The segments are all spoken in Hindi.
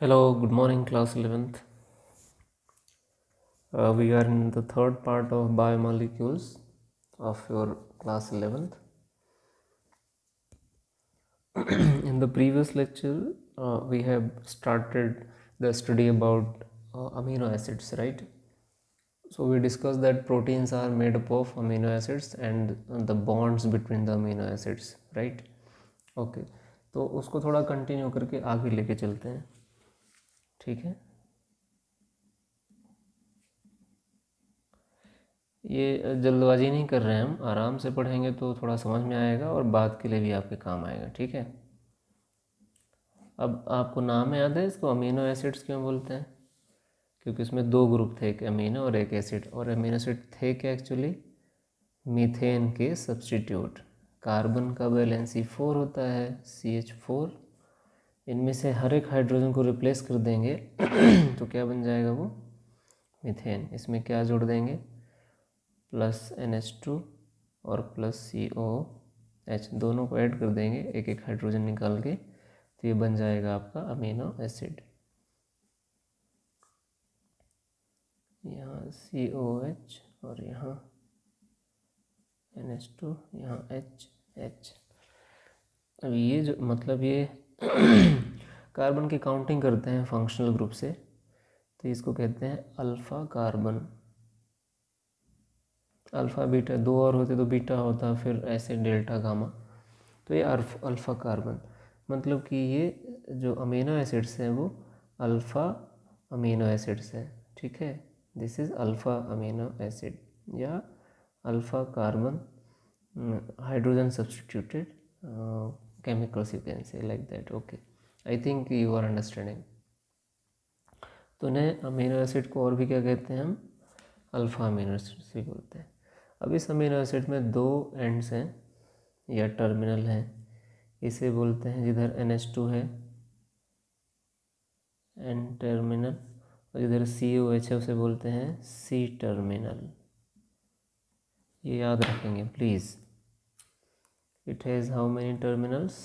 Hello, good morning, class 11th. We are in the third part of biomolecules of your class 11th. In the previous lecture, we have started the study about amino acids, right? So we discussed that proteins are made up of amino acids and the bonds between the amino acids, right? Okay, तो उसको थोड़ा कंटिन्यू करके आगे लेके चलते हैं, ठीक है। ये जल्दबाजी नहीं कर रहे हैं, हम आराम से पढ़ेंगे तो थोड़ा समझ में आएगा और बाद के लिए भी आपके काम आएगा, ठीक है। अब आपको नाम याद है इसको अमीनो एसिड्स क्यों बोलते हैं? क्योंकि इसमें दो ग्रुप थे, एक अमीनो और एक एसिड। और अमीनो एसिड थे क्या एक्चुअली? मीथेन के सब्स्टिट्यूट। कार्बन का वैलेंसी 4 होता है, CH4। इनमें से हर एक हाइड्रोजन को रिप्लेस कर देंगे तो क्या बन जाएगा वो? मीथेन। इसमें क्या जोड़ देंगे? प्लस NH2 और प्लस COH, दोनों को ऐड कर देंगे एक एक हाइड्रोजन निकाल के, तो ये बन जाएगा आपका अमीनो एसिड। यहाँ COH और यहाँ NH2, यहाँ H। अब ये जो मतलब ये कार्बन की काउंटिंग करते हैं फंक्शनल ग्रुप से, तो इसको कहते हैं अल्फ़ा कार्बन। अल्फ़ा बीटा दो और होते तो बीटा होता, फिर ऐसे डेल्टा गामा। तो ये अल्फ़ा कार्बन, मतलब कि ये जो अमीनो एसिड्स हैं वो अल्फ़ा अमीनो एसिड्स हैं, ठीक है। This is alpha amino acid या alpha carbon hydrogen substituted chemicals, you can say like that. Okay, I think you are understanding. तो इन्हें अमीनो एसिड को और भी क्या कहते हैं हम? अल्फ़ा अमीनो एसिड्स भी बोलते हैं। अब इस अमीनो एसिड में दो एंड्स हैं या टर्मिनल हैं, इसे बोलते हैं, जिधर NH2 है N टर्मिनल, और जिधर COH है उसे बोलते हैं C टर्मिनल। ये याद रखेंगे please. It has how many terminals?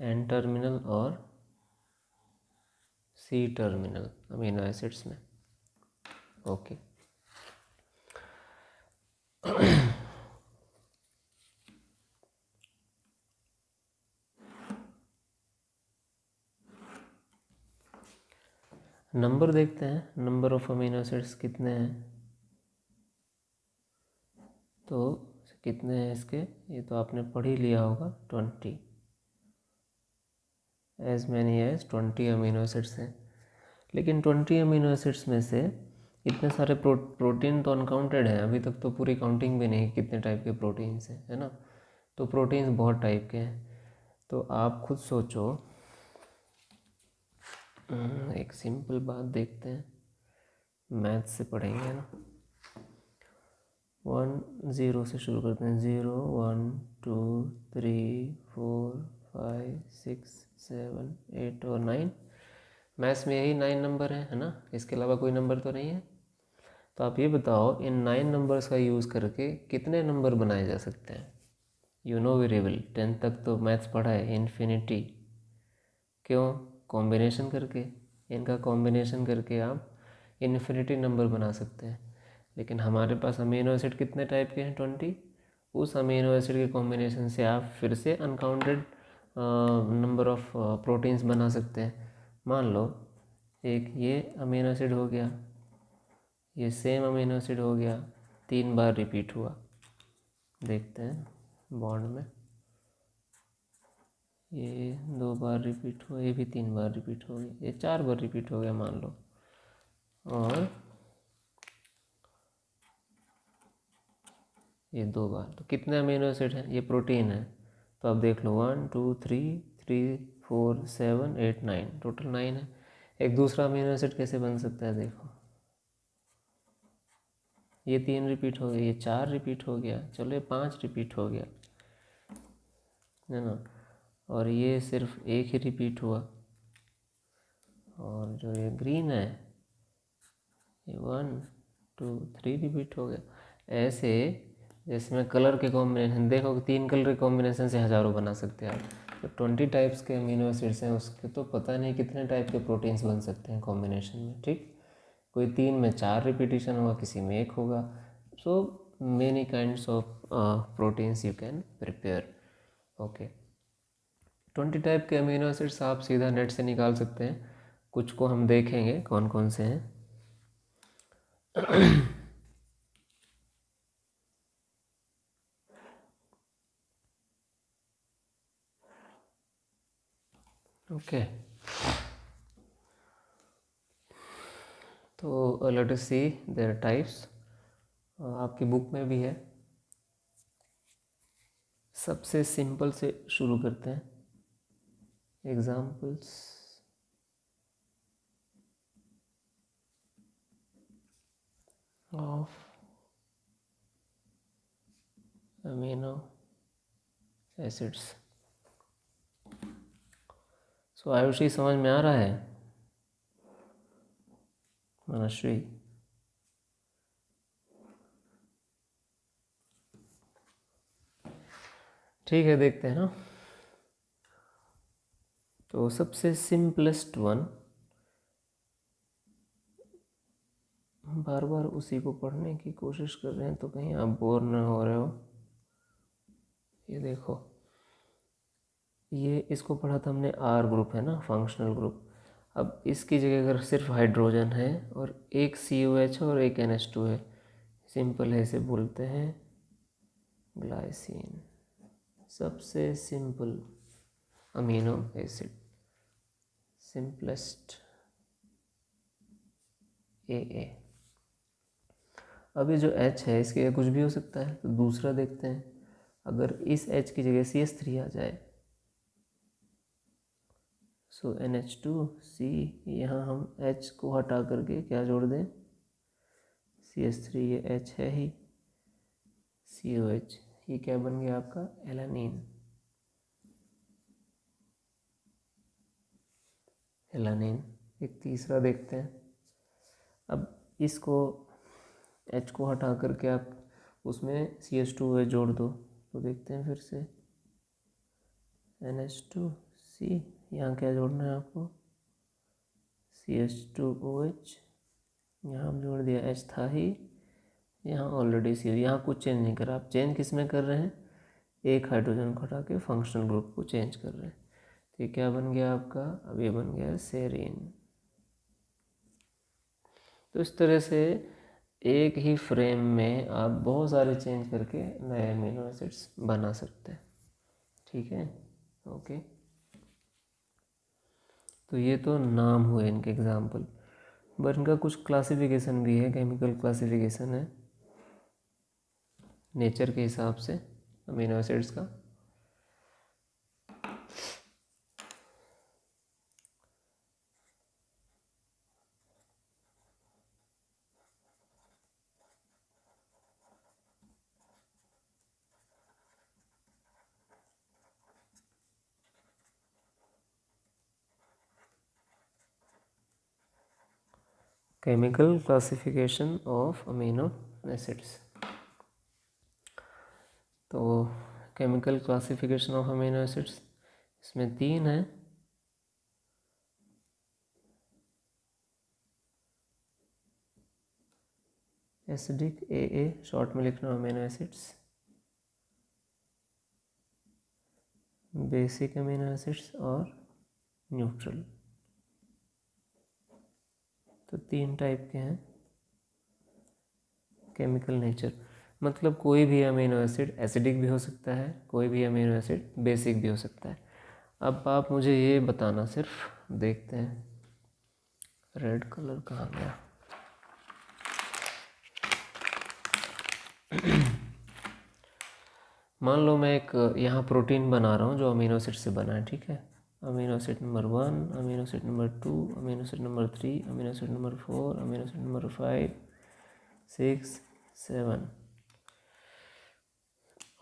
N terminal और C टर्मिनल अमीनो एसिड्स में। ओके, नंबर देखते हैं, नंबर ऑफ अमीनो एसिड्स कितने हैं। तो कितने हैं इसके, ये तो आपने पढ़ ही लिया होगा, 20। As many as 20 amino acids हैं। लेकिन 20 अमीनो एसिड्स में से इतने सारे प्रोटीन तो अनकाउंटेड हैं, अभी तक तो पूरी काउंटिंग भी नहीं कितने टाइप के प्रोटीन्स हैं, है ना। तो प्रोटीन्स बहुत टाइप के हैं, तो आप खुद सोचो। एक सिंपल बात देखते हैं, मैथ से पढ़ेंगे ना। 1 0 से शुरू करते हैं। 0 1 2 3 4 5 6 7 8 और 9। मैथ्स में यही 9 नंबर है ना, इसके अलावा कोई नंबर तो नहीं है। तो आप ये बताओ, इन 9 नंबर्स का यूज़ करके कितने नंबर बनाए जा सकते हैं? You know very well, 10th तक तो मैथ्स पढ़ा है, इन्फिनिटी। क्यों? कॉम्बिनेशन करके, इनका कॉम्बिनेशन करके आप इन्फिनिटी नंबर बना सकते हैं। लेकिन हमारे पास अमीनो एसिड कितने टाइप के हैं? 20। उस अमीनो एसिड के कॉम्बिनेशन से आप फिर से अनकाउंटेड नंबर ऑफ प्रोटीन्स बना सकते हैं। मान लो एक ये अमीनो एसिड हो गया, ये सेम अमीनो एसिड हो गया, 3 बार रिपीट हुआ। देखते हैं बॉन्ड में, ये 2 बार रिपीट हुआ, ये भी 3 बार रिपीट हो गया, ये 4 बार रिपीट हो गया मान लो। और ये 2 बार, तो कितने अमीनो एसिड हैं? ये प्रोटीन है, तो आप देख लो 1 2 3 3 4 7 8 9, टोटल 9 है। एक दूसरा अमीनो एसिड कैसे बन सकता है? देखो, ये 3 रिपीट हो गया, ये 4 रिपीट हो गया, चलो ये 5 रिपीट हो गया, है ना। और ये सिर्फ एक ही रिपीट हुआ। और जो ये ग्रीन है, ये 1 2 3 रिपीट हो गया। ऐसे जिसमें कलर के कॉम्बिनेशन देखो, 3 कलर के कॉम्बिनेशन से हज़ारों बना सकते हैं आप। तो 20 टाइप्स के अमीनो एसिड्स हैं, उसके तो पता नहीं कितने टाइप के प्रोटीन्स बन सकते हैं कॉम्बिनेशन में, ठीक। कोई 3 में 4 रिपीटिशन होगा, किसी में 1 होगा। So many kinds of proteins you can prepare. Okay, 20 type के अमीनो एसिड्स आप सीधा नेट से निकाल सकते हैं। कुछ को हम देखेंगे कौन कौन से हैं। ओके, तो let us see their types. आपकी बुक में भी है। सबसे सिंपल से शुरू करते हैं। Examples, of amino acids. So Ayushi समझ में आ रहा है? मनश्री, ठीक है, देखते हैं ना। तो सबसे सिंपलेस्ट वन, बार बार उसी को पढ़ने की कोशिश कर रहे हैं तो कहीं आप बोर ना हो रहे हो। ये देखो, ये इसको पढ़ा था हमने, आर ग्रुप है ना, फंक्शनल ग्रुप। अब इसकी जगह अगर सिर्फ हाइड्रोजन है और एक COH और एक NH2 है, सिंपल है, इसे बोलते हैं ग्लाइसिन। सबसे simple amino acid, simplest AA। अब ये जो H है, इसके लिए कुछ भी हो सकता है, तो दूसरा देखते हैं। अगर इस H की जगह CH3 आ जाए, सो NH2C, यहाँ हम H को हटा करके क्या जोड़ दें, CH3, ये H है ही, COH, ये क्या बन गया आपका, एलानीन। एलानीन। एक तीसरा देखते हैं। अब इसको H को हटा करके आप उसमें CH2 जोड़ दो, तो देखते हैं फिर से NH2C, यहाँ क्या जोड़ना है आपको, CH2OH, यहाँ हम जोड़ दिया, H था ही, यहाँ ऑलरेडी C, यहाँ कुछ चेंज नहीं करा। आप चेंज किस में कर रहे हैं, एक हाइड्रोजन को हटा के फंक्शनल ग्रुप को चेंज कर रहे हैं। तो ये क्या बन गया आपका, अब ये बन गया सेरीन। तो इस तरह से एक ही फ्रेम में आप बहुत सारे चेंज करके नए अमीनो एसिड्स बना सकते हैं, ठीक है। ओके, तो ये तो नाम हुए इनके एग्जाम्पल, बट इनका कुछ क्लासिफिकेशन भी है, केमिकल क्लासिफिकेशन है नेचर के हिसाब से अमीनो एसिड्स का। Chemical classification of amino acids. तो chemical classification of amino acids, इसमें 3 है। एसिडिक AA, शॉर्ट में लिखना amino acids, basic amino acids और न्यूट्रल। तो 3 टाइप के हैं। केमिकल नेचर मतलब कोई भी अमीनो एसिड एसिडिक भी हो सकता है, कोई भी अमीनो एसिड बेसिक भी हो सकता है। अब आप मुझे ये बताना, सिर्फ देखते हैं रेड कलर कहाँ गया। मान लो मैं एक यहाँ प्रोटीन बना रहा हूँ जो अमीनो एसिड से बना है, ठीक है। Amino acid number 1, amino acid number 2, amino acid number 3, amino acid number 4, amino acid number 5, 6, 7।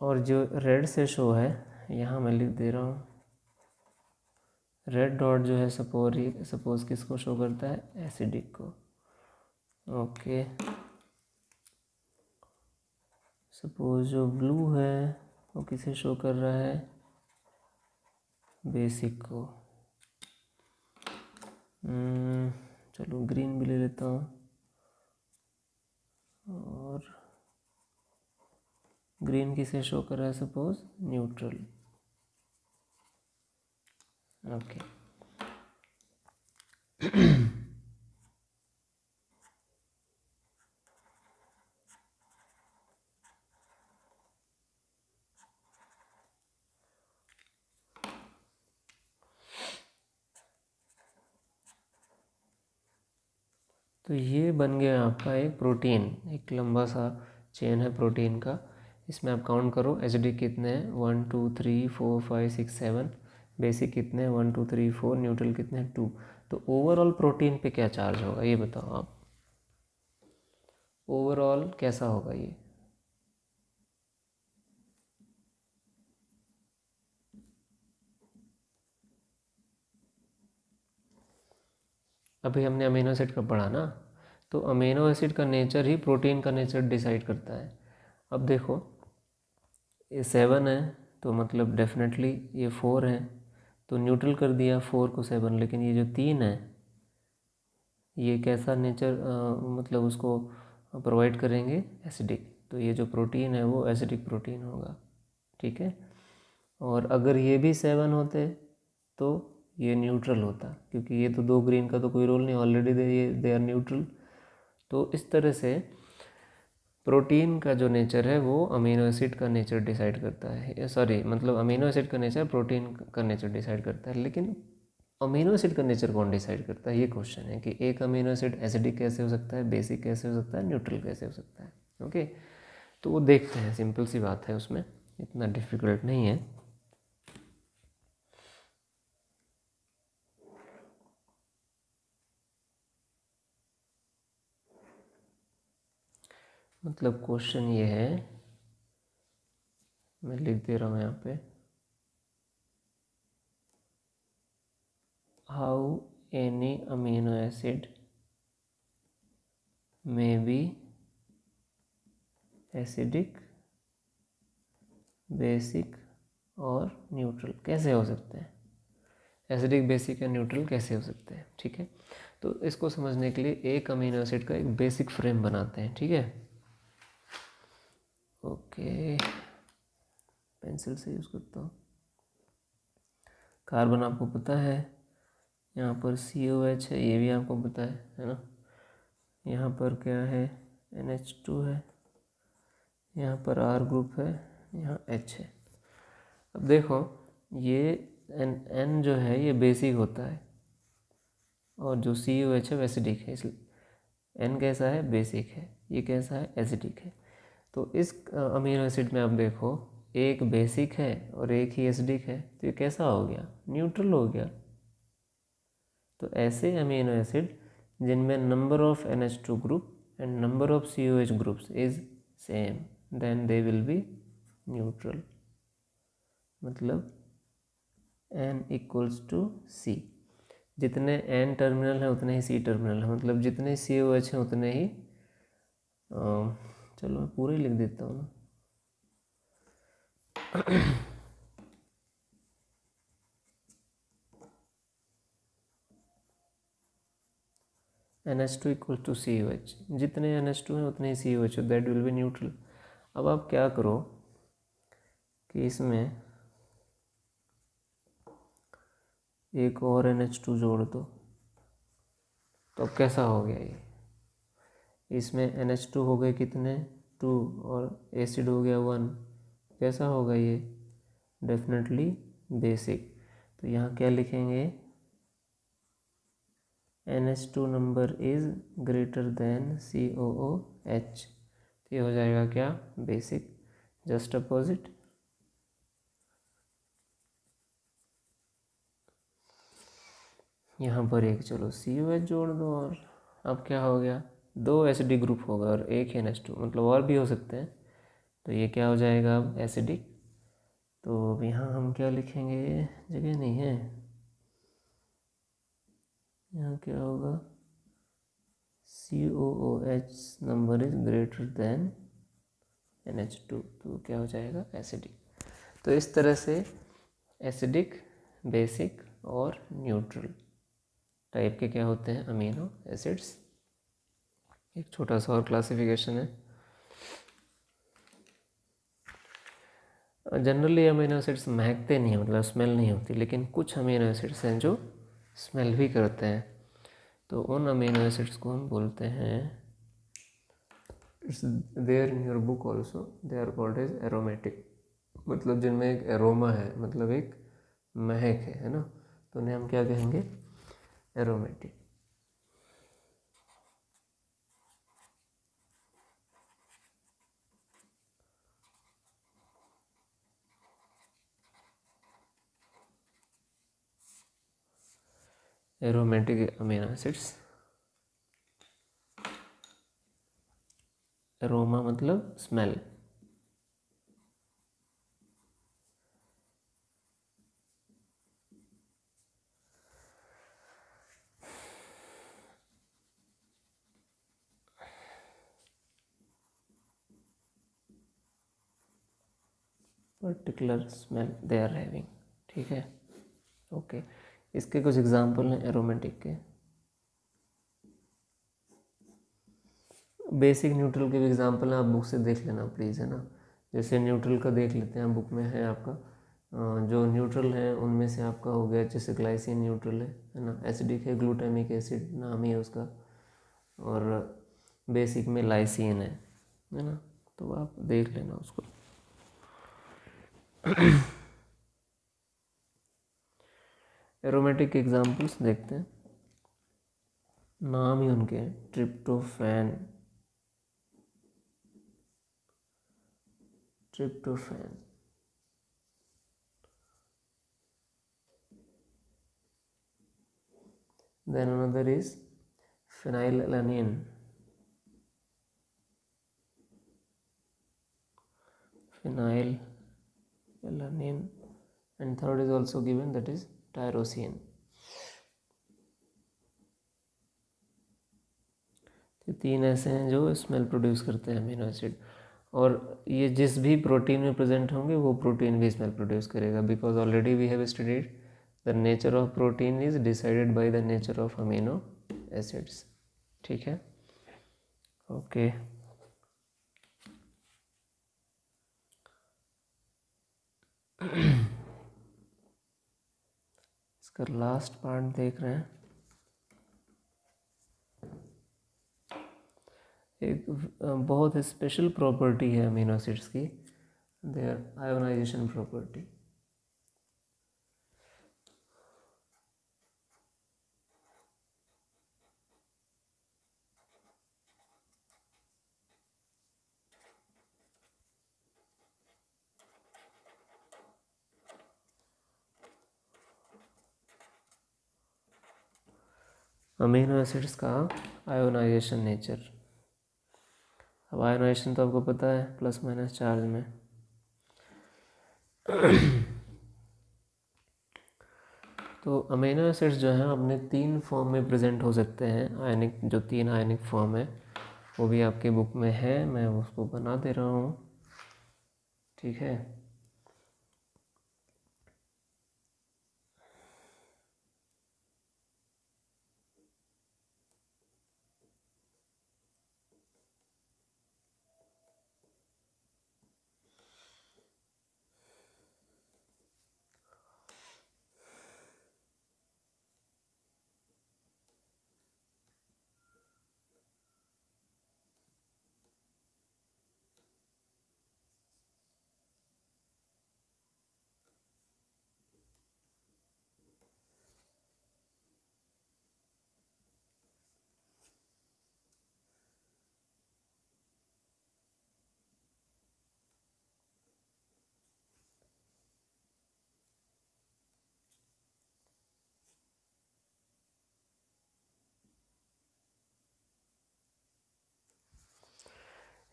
और जो रेड से शो है, यहाँ मैं लिख दे रहा हूँ, रेड डॉट जो है सपोज किसको शो करता है, एसिडिक को। ओके, सपोज जो ब्लू है वो किसे शो कर रहा है, बेसिक को चलो ग्रीन भी ले लेता हूँ, और ग्रीन किसे शो कर रहा है, सपोज न्यूट्रल। ओके तो ये बन गया आपका एक प्रोटीन, एक लंबा सा चेन है प्रोटीन का। इसमें आप काउंट करो एसिडिक कितने हैं, 1 2 3 4 5 6 7, बेसिक कितने हैं 1 2 3 4, न्यूट्रल कितने हैं 2। तो ओवरऑल प्रोटीन पे क्या चार्ज होगा ये बताओ आप, ओवरऑल कैसा होगा ये। अभी हमने अमीनो एसिड का पढ़ा ना, तो अमीनो एसिड का नेचर ही प्रोटीन का नेचर डिसाइड करता है। अब देखो ये 7 है तो मतलब डेफिनेटली ये 4 है, तो न्यूट्रल कर दिया 4 को 7। लेकिन ये जो 3 है ये कैसा नेचर मतलब उसको प्रोवाइड करेंगे, एसिडिक। तो ये जो प्रोटीन है वो एसिडिक प्रोटीन होगा, ठीक है। और अगर ये भी 7 होते तो ये न्यूट्रल होता, क्योंकि ये तो 2 ग्रीन का तो कोई रोल नहीं, ऑलरेडी दे आर न्यूट्रल। तो इस तरह से प्रोटीन का जो नेचर है वो अमीनो एसिड का नेचर डिसाइड करता है, सॉरी मतलब अमीनो एसिड का नेचर प्रोटीन का नेचर डिसाइड करता है। लेकिन अमीनो एसिड का नेचर कौन डिसाइड करता है, ये क्वेश्चन है कि एक अमीनो एसिड एसिडिक कैसे हो सकता है, बेसिक कैसे हो सकता है, न्यूट्रल कैसे हो सकता है। ओके तो वो देखते हैं, सिंपल सी बात है, उसमें इतना डिफिकल्ट नहीं है। मतलब क्वेश्चन ये है, मैं लिख दे रहा हूँ यहाँ पे, how any amino acid may be acidic, basic और न्यूट्रल, कैसे हो सकते हैं, एसिडिक बेसिक या न्यूट्रल कैसे हो सकते हैं। ठीक है, तो इसको समझने के लिए एक अमीनो एसिड का एक बेसिक फ्रेम बनाते हैं, ठीक है। ओके पेंसिल से यूज़ करता हूँ। कार्बन आपको पता है, यहाँ पर COH है, ये भी आपको पता है ना। यहाँ पर क्या है, NH2 है, यहाँ पर R ग्रुप है, यहाँ H है। अब देखो ये N जो है ये बेसिक होता है, और जो COH है एसिडिक है, इसलिए N कैसा है, बेसिक है, ये कैसा है, एसिडिक है। तो इस अमीनो एसिड में आप देखो एक बेसिक है और एक ही एसिडिक है, तो ये कैसा हो गया, न्यूट्रल हो गया। तो ऐसे अमीनो एसिड जिनमें number of NH2 group and number of COH groups is same, then they will be neutral. मतलब N इक्वल्स टू C, जितने N टर्मिनल हैं उतने ही C टर्मिनल है, मतलब जितने COH हैं उतने ही चलो मैं पूरा ही लिख देता हूँ ना। NH2 इक्वल टू COH, जितने NH2 हैं उतने ही COH, that will be neutral. अब आप क्या करो कि इसमें एक और NH2 जोड़ दो, तो अब कैसा हो गया ये, इसमें NH2 हो गए कितने 2, और एसिड हो गया 1, कैसा होगा ये, डेफिनेटली बेसिक। तो यहाँ क्या लिखेंगे, NH2 number is greater than COOH, तो ये हो जाएगा क्या, बेसिक। जस्ट अपोजिट, यहाँ पर एक चलो COH जोड़ दो, और अब क्या हो गया, 2 एसिडिक ग्रुप होगा और एक NH2, मतलब और भी हो सकते हैं। तो ये क्या हो जाएगा अब, एसिडिक। तो अब यहाँ हम क्या लिखेंगे, जगह नहीं है, यहाँ क्या होगा, COOH number is greater than NH2, तो क्या हो जाएगा, एसिडिक। तो इस तरह से एसिडिक, बेसिक और न्यूट्रल टाइप के क्या होते हैं अमीनो एसिड्स। एक छोटा सा और क्लासिफिकेशन है। जनरली अमीनो एसिड्स महकते नहीं हैं, मतलब स्मेल नहीं होती, लेकिन कुछ अमीनो एसिड्स हैं जो स्मेल भी करते हैं। तो उन अमीनो एसिड्स को हम बोलते हैं, it's there in your book also, they are called as aromatic, मतलब जिनमें एक एरोमा है, मतलब एक महक है ना, तो उन्हें हम क्या कहेंगे, aromatic. Aromatic amino acids, aroma मतलब smell. Particular smell they are having, ठीक है, ओके। इसके कुछ एग्जांपल हैं एरोमेटिक के। बेसिक न्यूट्रल के भी एग्जांपल हैं, आप बुक से देख लेना प्लीज़, है ना। जैसे न्यूट्रल का देख लेते हैं, बुक में है आपका, जो न्यूट्रल है उनमें से आपका हो गया, जैसे ग्लाइसिन न्यूट्रल है ना, एसिडिक है, ग्लूटामिक एसिड नाम ही है उसका, और बेसिक में लाइसिन है ना, तो आप देख लेना उसको। एरोमेटिक एग्जांपल्स देखते हैं, नाम ही उनके हैं, tryptophan, tryptophan, then another is phenylalanine, phenylalanine, and third is also given, that is tyrosine। ये तीन ऐसे हैं जो स्मेल प्रोड्यूस करते हैं अमीनो एसिड, और ये जिस भी प्रोटीन में प्रेजेंट होंगे वो प्रोटीन भी स्मेल प्रोड्यूस करेगा, because already we have studied the nature of protein is decided by the nature of amino acids, ठीक है, ओके। इसका लास्ट पार्ट देख रहे हैं, एक बहुत स्पेशल प्रॉपर्टी है अमीनो एसिड्स की, their ionization property. Amino acids का आयोनाइजेशन नेचर। अब आयोनाइजेशन तो आपको पता है, प्लस माइनस चार्ज में। तो अमीनो एसिड्स जो हैं अपने तीन फॉर्म में प्रेजेंट हो सकते हैं, आयनिक, जो तीन आयनिक फॉर्म है वो भी आपके बुक में है, मैं उसको बना दे रहा हूँ, ठीक है।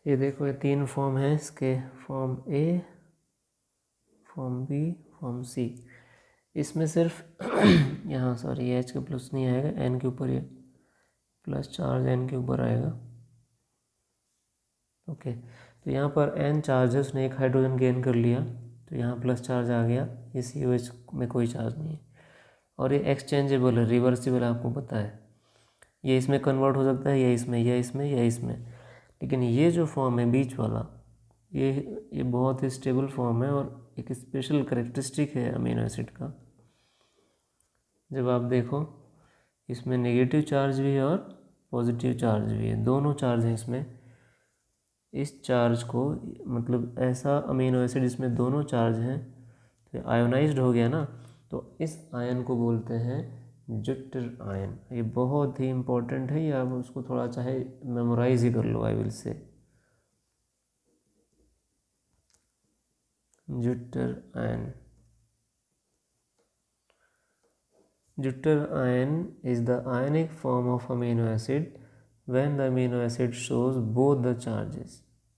ये देखो, ये तीन फॉर्म है इसके, फॉर्म ए, फॉर्म बी, फॉर्म सी। इसमें सिर्फ यहाँ सॉरी एच का प्लस नहीं आएगा, एन के ऊपर ये प्लस चार्ज एन के ऊपर आएगा, ओके। तो यहाँ पर एन चार्जेस ने एक हाइड्रोजन गेन कर लिया, तो तो यहाँ प्लस चार्ज आ गया, ये COH में कोई चार्ज नहीं है। और ये एक्सचेंजेबल है, रिवर्सिबल, आपको पता है, ये इसमें कन्वर्ट हो सकता है, या इसमें या इसमें या इसमें। लेकिन ये जो फॉर्म है बीच वाला, ये बहुत ही स्टेबल फॉर्म है और एक स्पेशल करेक्टरिस्टिक है अमीनो एसिड का। जब आप देखो इसमें नेगेटिव चार्ज भी है और पॉजिटिव चार्ज भी है, दोनों चार्ज हैं इसमें। इस चार्ज को, मतलब ऐसा अमीनो एसिड इसमें दोनों चार्ज हैं, तो आयोनाइज्ड हो गया ना, तो इस आयन को बोलते हैं जुटर आयन। ये बहुत ही इम्पोर्टेंट है, ये आप उसको थोड़ा चाहे मेमोराइज ही कर लो, I will say. Zwitter ion, Jutter ion is the ionic form of amino acid when the amino acid shows both the charges,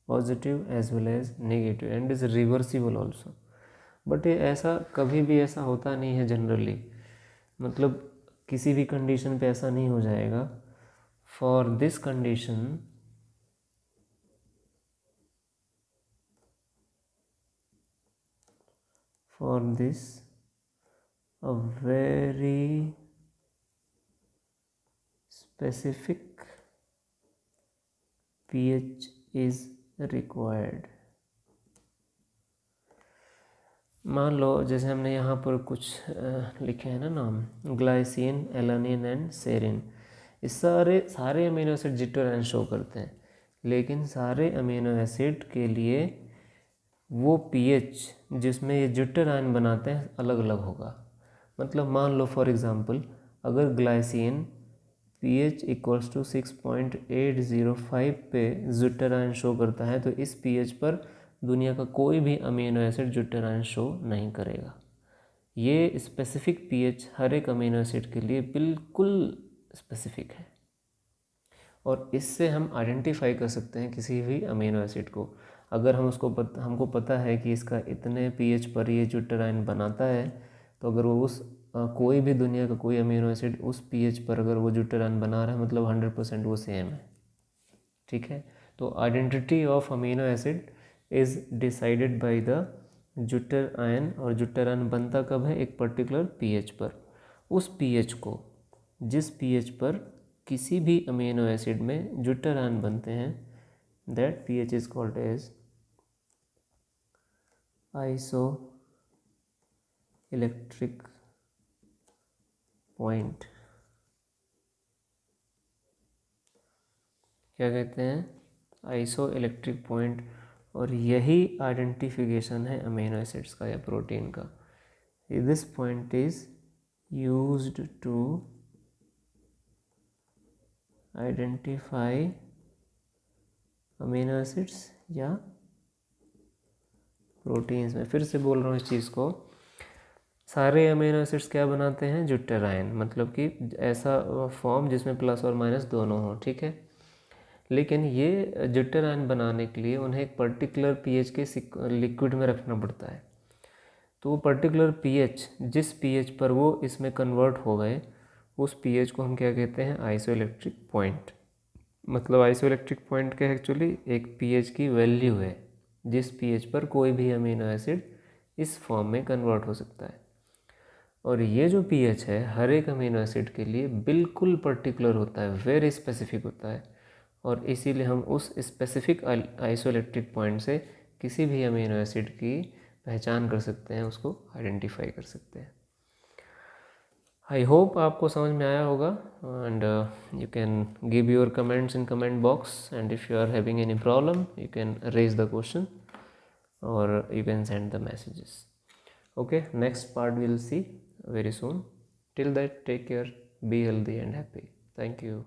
positive as well as negative, and is reversible also. But ये ऐसा कभी भी ऐसा होता नहीं है जनरली, मतलब किसी भी कंडीशन पे ऐसा नहीं हो जाएगा। For this condition a very specific pH is required। मान लो जैसे हमने यहाँ पर कुछ लिखे हैं ना नाम, ग्लाइसिन, एलानिन एंड सेरिन। इस सारे amino acid zwitter ion show करते हैं, लेकिन सारे अमीनो एसिड के लिए वो पीएच जिसमें ये जिटर आयन बनाते हैं अलग अलग होगा। मतलब मान लो फॉर एग्जांपल, अगर ग्लाइसिन pH इक्वल्स टू 6.805 पे जिटर आयन शो करता है, तो इस pH पर दुनिया का कोई भी amino acid zwitter ion show नहीं करेगा। ये स्पेसिफिक pH हर एक अमीनो एसिड के लिए बिल्कुल स्पेसिफिक है, और इससे हम आइडेंटिफाई कर सकते हैं किसी भी अमीनो एसिड को। अगर हम हमको पता है कि इसका इतने pH पर ये जिटर आयन बनाता है, तो अगर वो कोई भी दुनिया का कोई अमीनो एसिड उस pH पर अगर वो जिटर आयन बना रहा है, मतलब 100% वो सेम है। ठीक है, तो identity of amino acid is decided by the jitter ion, और जिटर आयन बनता कब है, एक पर्टिकुलर pH पर। उस pH को, जिस pH पर किसी भी अमीनो एसिड में जिटर आयन बनते हैं, that pH is called as isoelectric point. क्या कहते हैं, आइसोइलेक्ट्रिक पॉइंट। और यही आइडेंटिफिकेशन है अमीनो एसिड्स का या प्रोटीन का। This point is used to identify amino acids या प्रोटीन्स। में फिर से बोल रहा हूँ इस चीज़ को, सारे अमीनो एसिड्स क्या बनाते हैं, जिटर आयन, मतलब कि ऐसा फॉर्म जिसमें प्लस और माइनस दोनों हो। ठीक है, लेकिन ये जिटर आयन बनाने के लिए उन्हें एक पर्टिकुलर पीएच के लिक्विड में रखना पड़ता है। तो वो पर्टिकुलर पीएच, जिस पीएच पर वो इसमें कन्वर्ट हो गए, उस पीएच को हम क्या कहते हैं, आइसोइलेक्ट्रिक पॉइंट। मतलब आइसोइलेक्ट्रिक पॉइंट का एक्चुअली एक पीएच की वैल्यू है, जिस पीएच पर कोई भी अमीनो एसिड इस फॉर्म में कन्वर्ट हो सकता है। और ये जो पीएच है हर एक अमीनो एसिड के लिए बिल्कुल पर्टिकुलर होता है, वेरी स्पेसिफिक होता है, और इसीलिए हम उस स्पेसिफिक आइसोइलेक्ट्रिक पॉइंट से किसी भी अमीनो एसिड की पहचान कर सकते हैं, उसको आइडेंटिफाई कर सकते हैं। आई होप आपको समझ में आया होगा, and you can give your comments in comment box, and if you are having any problem you can raise the question और you can send the messages. Okay, next part we'll see very soon. Till that, take care, be healthy and happy. Thank you.